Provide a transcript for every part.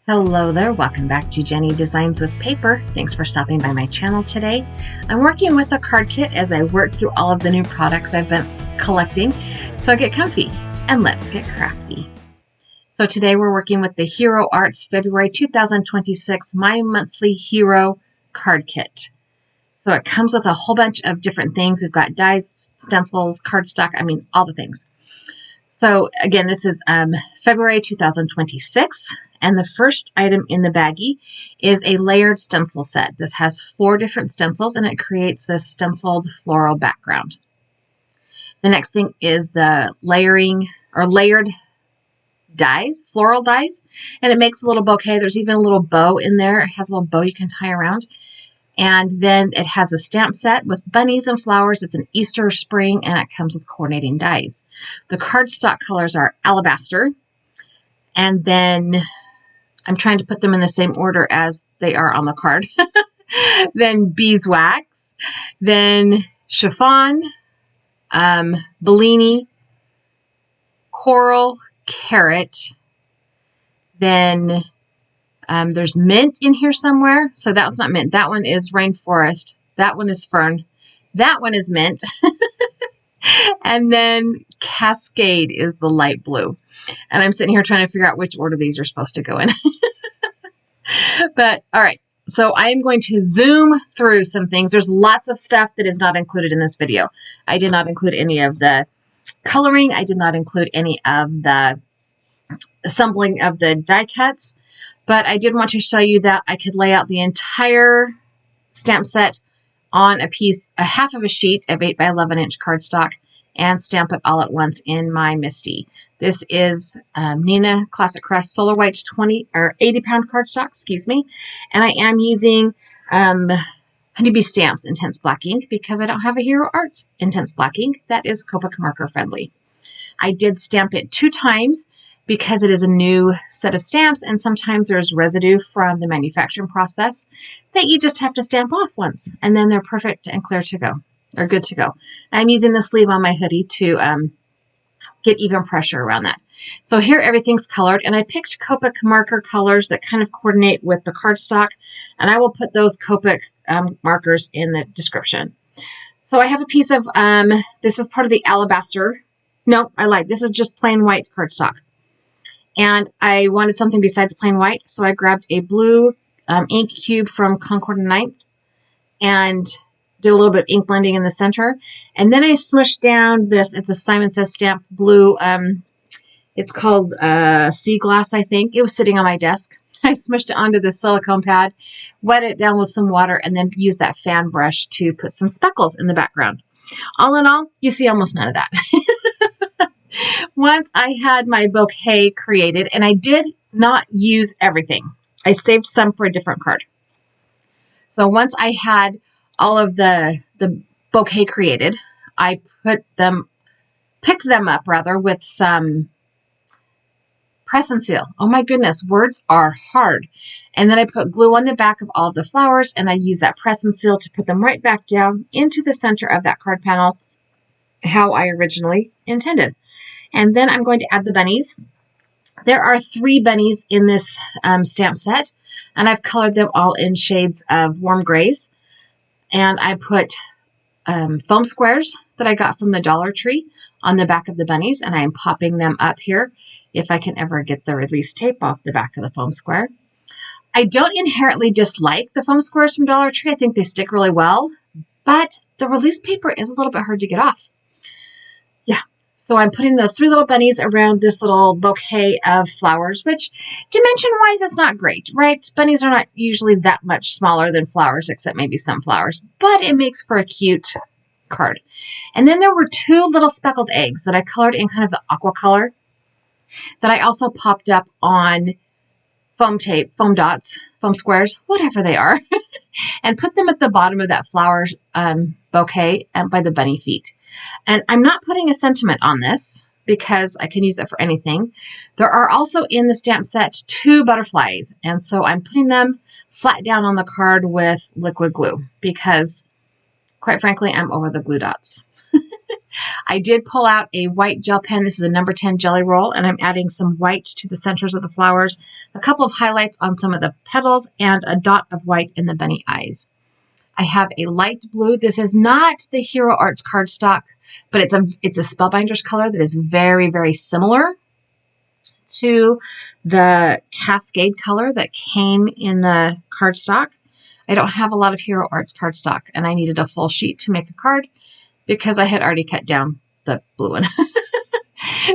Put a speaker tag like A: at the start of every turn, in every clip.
A: Hello there, welcome back to Jennie Designs with Paper. Thanks for stopping by my channel today. I'm working with a card kit as I work through all of the new products I've been collecting. So get comfy and let's get crafty. So today we're working with the Hero Arts February 2026 My Monthly Hero card kit. So it comes with a whole bunch of different things. We've got dies, stencils, cardstock, all the things. So again, this is February 2026. And the first item in the baggie is a layered stencil set. This has 4 different stencils and it creates this stenciled floral background. The next thing is the layered dies, floral dies, and it makes a little bouquet. There's even a little bow in there. It has a little bow you can tie around. And then it has a stamp set with bunnies and flowers. It's an Easter spring and it comes with coordinating dies. The cardstock colors are alabaster, and then I'm trying to put them in the same order as they are on the card. Then beeswax, then chiffon, Bellini, coral, carrot, then there's mint in here somewhere. So that's not mint. That one is rainforest. That one is fern. That one is mint. And then cascade is the light blue. And I'm sitting here trying to figure out which order these are supposed to go in. But all right, so I'm going to zoom through some things. There's lots of stuff that is not included in this video. I did not include any of the coloring. I did not include any of the assembling of the die cuts. But I did want to show you that I could lay out the entire stamp set on a half of a sheet of 8 by 11 inch cardstock and stamp it all at once in my Misty. This is Nina Classic Crest Solar White 80 pound cardstock, excuse me. And I am using Honeybee Stamps Intense Black Ink because I don't have a Hero Arts Intense Black Ink that is Copic marker friendly. I did stamp it 2 times because it is a new set of stamps and sometimes there's residue from the manufacturing process that you just have to stamp off once and then they're perfect and clear to go, or good to go. I'm using the sleeve on my hoodie to get even pressure around that. So here everything's colored and I picked Copic marker colors that kind of coordinate with the cardstock, and I will put those Copic markers in the description. So I have a piece of, this is part of the alabaster. No, this is just plain white cardstock. And I wanted something besides plain white, so I grabbed a blue ink cube from Concord and Ninth and did a little bit of ink blending in the center. And then I smushed down this, it's a Simon Says Stamp blue, it's called Sea Glass, I think. It was sitting on my desk. I smushed it onto the silicone pad, wet it down with some water, and then used that fan brush to put some speckles in the background. All in all, you see almost none of that. Once I had my bouquet created, and I did not use everything. I saved some for a different card. So once I had all of the bouquet created, I picked them up with some press and seal. Oh my goodness, words are hard. And then I put glue on the back of all of the flowers, and I used that press and seal to put them right back down into the center of that card panel, how I originally intended. And then I'm going to add the bunnies. There are 3 bunnies in this stamp set, and I've colored them all in shades of warm grays. And I put foam squares that I got from the Dollar Tree on the back of the bunnies, and I'm popping them up here if I can ever get the release tape off the back of the foam square. I don't inherently dislike the foam squares from Dollar Tree. I think they stick really well, but the release paper is a little bit hard to get off. Yeah. So I'm putting the 3 little bunnies around this little bouquet of flowers, which dimension-wise is not great, right? Bunnies are not usually that much smaller than flowers, except maybe some flowers, but it makes for a cute card. And then there were 2 little speckled eggs that I colored in kind of the aqua color that I also popped up on foam tape, foam dots, foam squares, whatever they are, and put them at the bottom of that flower bouquet by the bunny feet. And I'm not putting a sentiment on this because I can use it for anything. There are also in the stamp set 2 butterflies, and so I'm putting them flat down on the card with liquid glue because, quite frankly, I'm over the glue dots. I did pull out a white gel pen. This is a number 10 jelly roll, and I'm adding some white to the centers of the flowers, a couple of highlights on some of the petals, and a dot of white in the bunny eyes. I have a light blue. This is not the Hero Arts cardstock, but it's a Spellbinders color that is very, very similar to the Cascade color that came in the cardstock. I don't have a lot of Hero Arts cardstock, and I needed a full sheet to make a card because I had already cut down the blue one.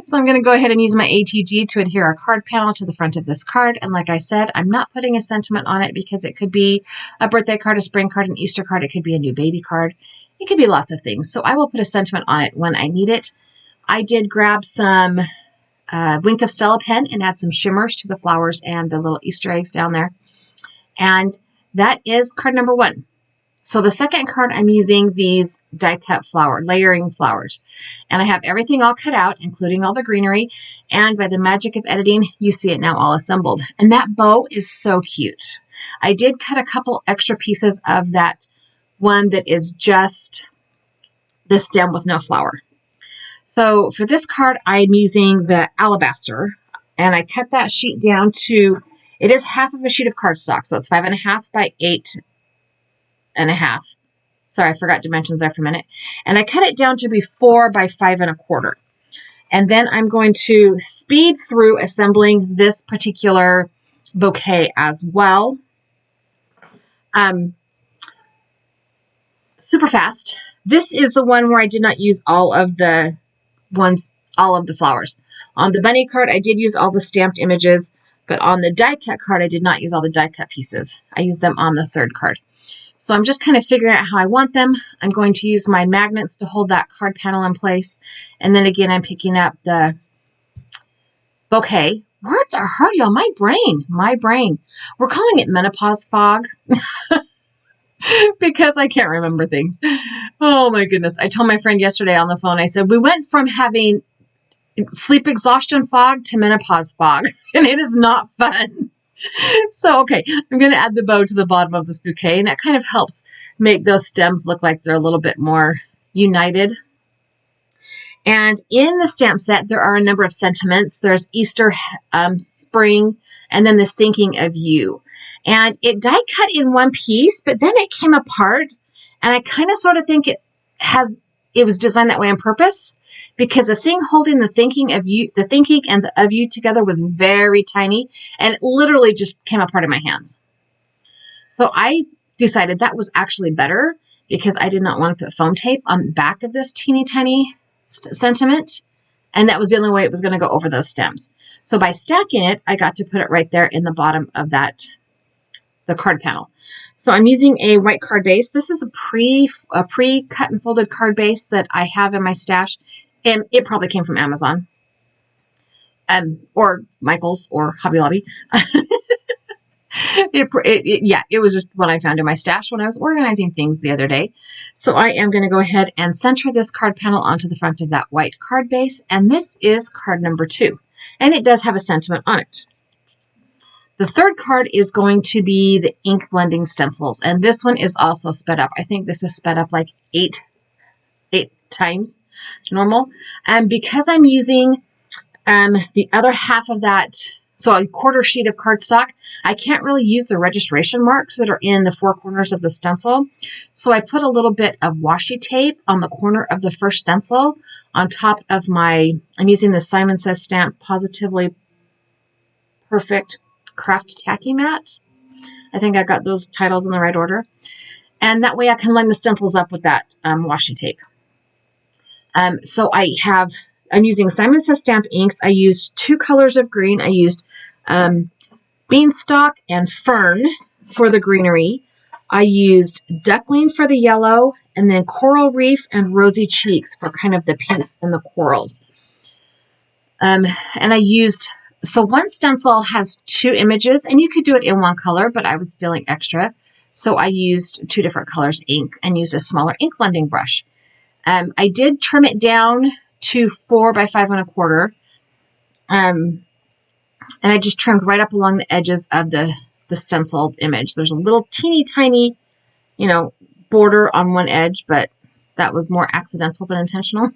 A: So I'm going to go ahead and use my ATG to adhere a card panel to the front of this card. And like I said, I'm not putting a sentiment on it because it could be a birthday card, a spring card, an Easter card. It could be a new baby card. It could be lots of things. So I will put a sentiment on it when I need it. I did grab some Wink of Stella pen and add some shimmers to the flowers and the little Easter eggs down there. And that is card number 1. So the second card, I'm using these die cut layering flowers. And I have everything all cut out, including all the greenery. And by the magic of editing, you see it now all assembled. And that bow is so cute. I did cut a couple extra pieces of that one that is just the stem with no flower. So for this card, I'm using the alabaster. And I cut that sheet down to, it is half of a sheet of cardstock. So it's 5.5 by 8.5. Sorry, I forgot dimensions there for a minute. And I cut it down to be 4 by 5.25. And then I'm going to speed through assembling this particular bouquet as well. Super fast. This is the one where I did not use all of the flowers. On the bunny card, I did use all the stamped images, but on the die cut card, I did not use all the die cut pieces. I used them on the third card. So I'm just kind of figuring out how I want them. I'm going to use my magnets to hold that card panel in place. And then again, I'm picking up the bouquet. Words are hard, y'all. My brain. We're calling it menopause fog because I can't remember things. Oh my goodness. I told my friend yesterday on the phone, I said, we went from having sleep exhaustion fog to menopause fog, and it is not fun. So, okay, I'm going to add the bow to the bottom of this bouquet, and that kind of helps make those stems look like they're a little bit more united. And in the stamp set, there are a number of sentiments. There's Easter, spring, and then this thinking of you. And it die cut in one piece, but then it came apart, and I kind of sort of think it was designed that way on purpose, because the thing holding the thinking and the of you together was very tiny, and it literally just came apart in my hands. So I decided that was actually better because I did not want to put foam tape on the back of this teeny tiny sentiment, and that was the only way it was going to go over those stems. So by stacking it, I got to put it right there in the bottom of the card panel. So I'm using a white card base. This is a pre-cut and folded card base that I have in my stash. And it probably came from Amazon, or Michael's, or Hobby Lobby. It was just what I found in my stash when I was organizing things the other day. So I am going to go ahead and center this card panel onto the front of that white card base. And this is card number 2. And it does have a sentiment on it. The third card is going to be the ink blending stencils. And this one is also sped up. I think this is sped up like 8 times normal. Because I'm using the other half of that, so a quarter sheet of cardstock, I can't really use the registration marks that are in the 4 corners of the stencil. So I put a little bit of washi tape on the corner of the first stencil on top of I'm using the Simon Says Stamp Positively Perfect Craft Tacky Mat. I think I got those titles in the right order. And that way I can line the stencils up with that washi tape. So I'm using Simon Says Stamp inks. I used 2 colors of green. I used beanstalk and fern for the greenery. I used duckling for the yellow, and then coral reef and rosy cheeks for kind of the pinks and the corals. And so one stencil has 2 images, and you could do it in one color, but I was feeling extra. So I used 2 different colors ink and used a smaller ink blending brush. I did trim it down to 4 by 5.25. And I just trimmed right up along the edges of the stenciled image. There's a little teeny tiny, border on one edge, but that was more accidental than intentional.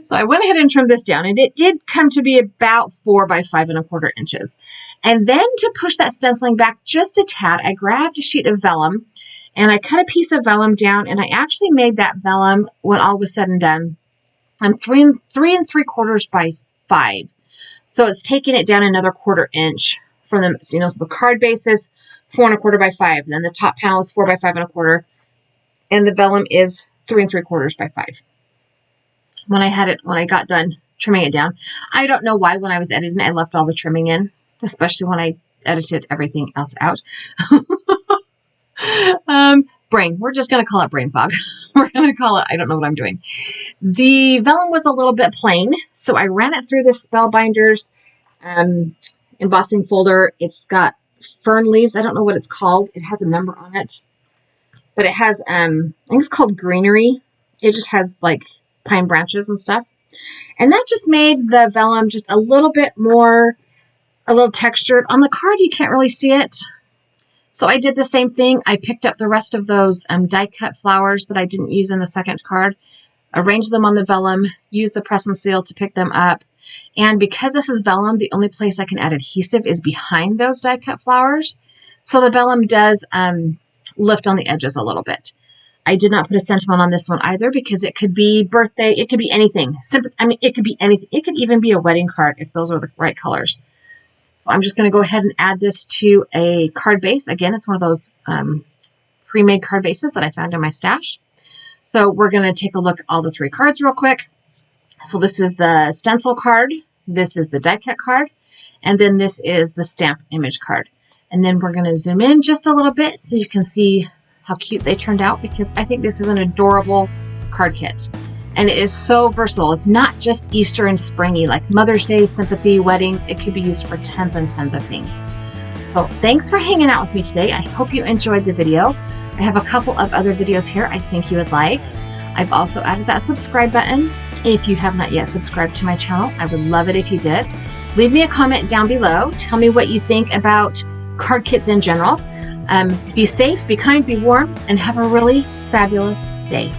A: So I went ahead and trimmed this down, and it did come to be about 4 by 5¼ inches. And then to push that stenciling back just a tad, I grabbed a sheet of vellum and I cut a piece of vellum down, and I actually made that vellum, when all was said and done, 3 3¾ by 5. So it's taking it down another 1/4 inch from the, so the card base is 4¼ by 5. Then the top panel is 4 by 5¼ and the vellum is 3 3/4 by 5. When I got done trimming it down, I don't know why when I was editing, I left all the trimming in, especially when I edited everything else out. Brain. We're just going to call it brain fog. We're going to call it, I don't know what I'm doing. The vellum was a little bit plain, so I ran it through the Spellbinders embossing folder. It's got fern leaves. I don't know what it's called. It has a number on it, but it has, I think it's called greenery. It just has like pine branches and stuff. And that just made the vellum just a little bit more, a little textured. On the card, you can't really see it. So I did the same thing. I picked up the rest of those die cut flowers that I didn't use in the second card, arranged them on the vellum, used the press and seal to pick them up. And because this is vellum, the only place I can add adhesive is behind those die cut flowers. So the vellum does lift on the edges a little bit. I did not put a sentiment on this one either, because it could be birthday, it could be anything. I mean, it could be anything. It could even be a wedding card if those are the right colors. So I'm just going to go ahead and add this to a card base. Again, it's one of those pre-made card bases that I found in my stash. So we're going to take a look at all the 3 cards real quick. So this is the stencil card, this is the die cut card, and then this is the stamp image card. And then we're going to zoom in just a little bit so you can see how cute they turned out, because I think this is an adorable card kit. And it is so versatile. It's not just Easter and springy, like Mother's Day, sympathy, weddings. It could be used for tons and tons of things. So thanks for hanging out with me today. I hope you enjoyed the video. I have a couple of other videos here I think you would like. I've also added that subscribe button. If you have not yet subscribed to my channel, I would love it if you did. Leave me a comment down below. Tell me what you think about card kits in general. Be safe, be kind, be warm, and have a really fabulous day.